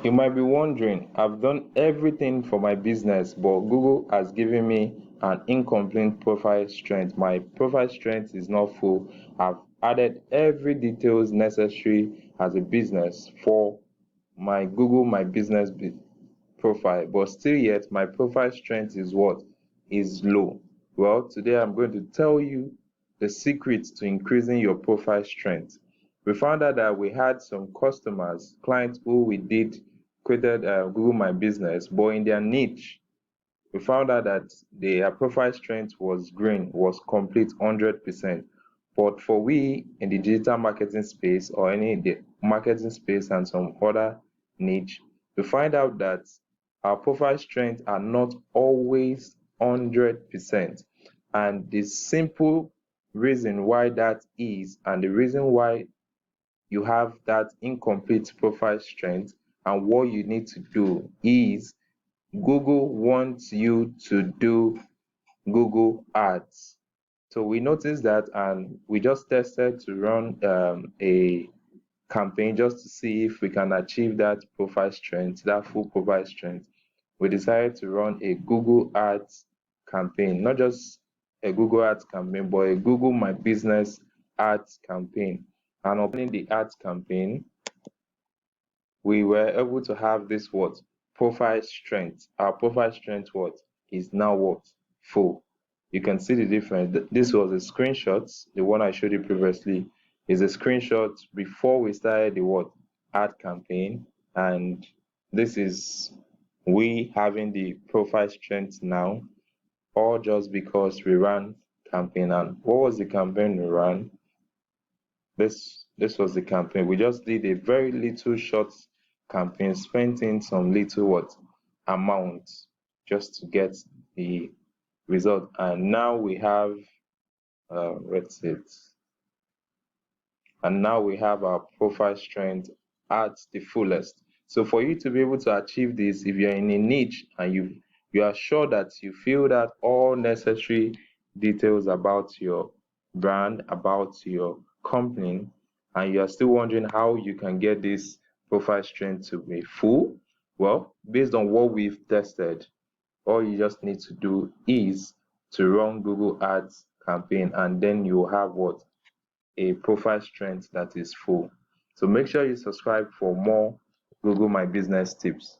You might be wondering, I've done everything for my business, but Google has given me an incomplete profile strength. My profile strength is not full. I've added every details necessary as a business for my Google My Business profile, but still yet my profile strength is what? Is low. Well, today I'm going to tell you the secrets to increasing your profile strength. We found out that we had some customers, clients who we did created Google My Business, but in their niche, we found out that their profile strength was green, was complete 100%. But for we in the digital marketing space or any the marketing space and some other niche, we find out that our profile strength are not always 100%. And the simple reason why that is, and the reason why you have that incomplete profile strength and what you need to do is Google wants you to do Google Ads. So we noticed that and we just tested to run a campaign just to see if we can achieve that profile strength, that full profile strength. We decided to run a Google Ads campaign, not just a Google Ads campaign, but a Google My Business Ads campaign. And upon the ads campaign, we were able to have this what? Profile strength. Our profile strength what? Is now what? Full. You can see the difference. This was a screenshot. The one I showed you previously is a screenshot before we started the what? Ad campaign. And this is we having the profile strength now, all just because we ran campaign. And what was the campaign we ran? This was the campaign. We just did a very little short campaign, spending some little what amount just to get the result. And now we have let's see it. And now we have our profile strength at the fullest. So for you to be able to achieve this, if you're in a niche and you are sure that you feel that all necessary details about your brand, about your company, and you are still wondering how you can get this profile strength to be full, well, based on what we've tested, all you just need to do is to run Google Ads campaign, and then you have what? A profile strength that is full. So make sure you subscribe for more Google My Business tips.